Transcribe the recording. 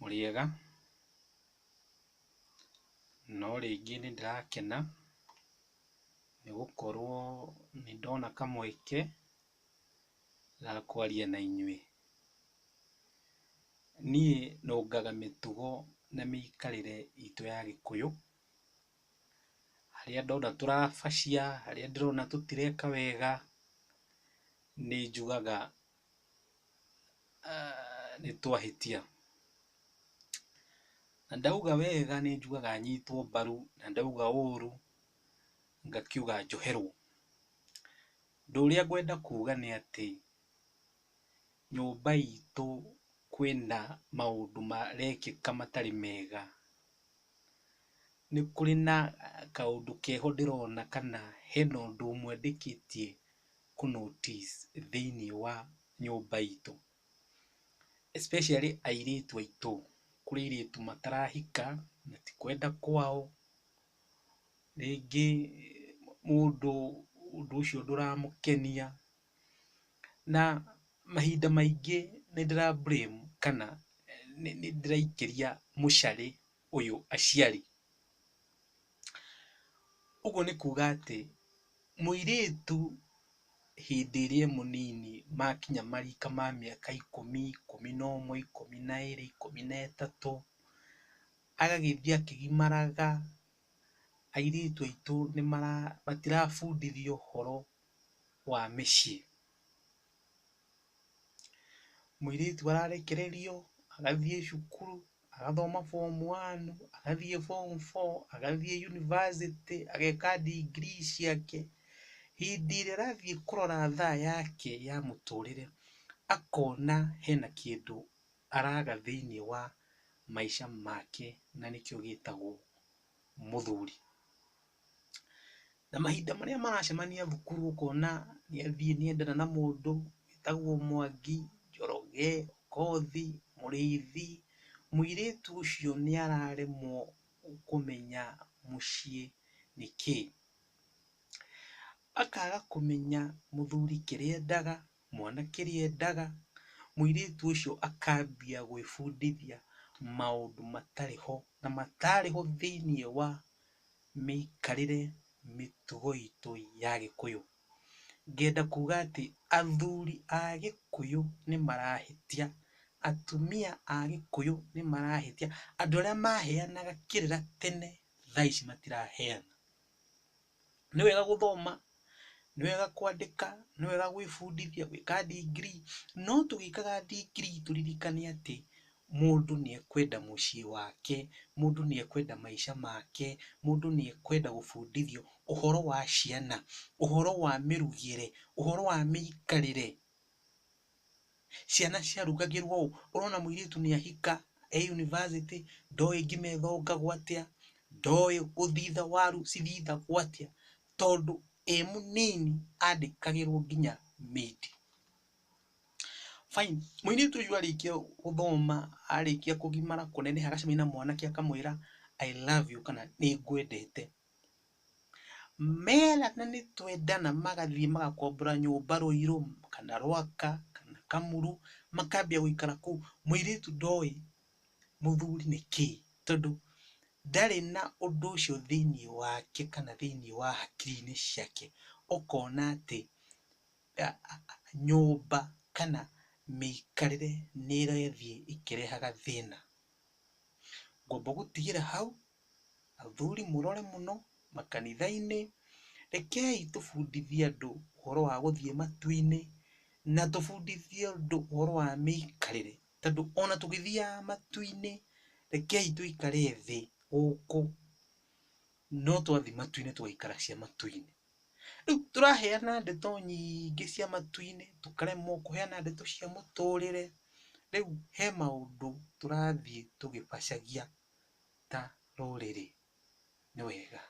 Muriega no ringi ni ndirakena ni gukorwo ni ndona kamweke ga kwaria na inyui. Nie nungaga mitugo na miikarire itu ya Gikuyu, haria ndona turabacia, haria ndirona tutireka wega, ni njugaga ni twahitia. Na ndauga wega ni njugaga nyitwo mbaru, na ndauga uru ngakiuga njoherwo. Undu uria ngwenda kuga ni ati nyumba itu kwina maundu marekika matari mega. Ni kuri na kaundu keho ndirona kana hena undu umwe ndikitie ku notice thiini wa nyumba itu, especially airitu aitu. Kuri airitu matarahika na ti kwenda kwao, ringi mundu undu ucio nduramukenia, na mahinda maingi ni ndira blame kana ni ndiraikiria mucari uyu aciari. Uguo ni kuga ati muiritu hindi iria e munini makinya marika ma miaka 10, 11, 12, 13, agagithie akigimaraga, airitu aitu matirabundithio uhoro wa micii. Muiritu ararekererio agathie cukuru, agathoma form 1, agathie form 4, agathie university, ageka degree ciake. Hindi iria arathie kurora thaa yake ya muturire, akona hena kindu araga thiini wa maisha make, na nikio gitagwo muthuri. Na mahinda maria maracemania thukuru ukona niathie niendana na mundu witagwo Mwangi, Njoroge, Okothi, Muriithi. Muiritu ucio niararemwo kumenya mucii ni kii, akaga kumenya muthuri kiria endaga, mwana kiria endaga. Muiritu ucio akambia gwibundithia maundu matariho na matariho thiini wa miikarire, mitugo itu ya Gikuyu. Ngenda kuga ati athuri a Gikuyu ni marahitia, atumia a Gikuyu ni marahitia. Andu aria maheanaga kirira tene thaa ici matiraheana. Ni wega guthoma, ni wega kwandika, ni wega gwibundithia, gwika degree, no tugikaga degree turirikane ati mundu ni ekwenda mucii wake, mundu ni ekwenda maisha make, mundu ni ekwenda gubundithio uhoro wa ciana, uhoro wa mirugire, uhoro wa miikarire. Ciana ciarugagirwo uu, urona muiritu ni ahika e university, ndoi ngima ithongagwo atia, ndoi guthitha waru cithithagwo atia, tondu e munini andikagirwo nginya maid. Fine, muiritu ucio arikia guthoma, arikia kugimara, kuneneha, agacemania na mwanake akamwira I love you kana ni ngwendete, merana ni twendana, magathie magakombora nyumba Ruiru kana Rwaka kana Kamuru, makambia guikara kuu. Muiritu ndoi muthuri ni kii, tondu ndari na undu ucio thiini wake kana thiini wa hakiri-ini ciake. Ukona ati nyumba kana miikarire ni irathie ikirehaga thina. Ngomba gutigira hau, athuri murore muno makanitha-ini, rekei tubundithie andu uhoro wa guthie matu-ini, na tubundithie andu uhoro wa miikarire. Tondu ona tugithiaga matu-ini, rekei tuikare thi guku, no twathie matu-ini tugaikara cia matu-ini. Riu turaheana ndeto nyingi cia matu-ini, tukaremwo kuheana ndeto cia muturire. Riu he maundu turathie tugibacagia ta ruriri. Ni wega.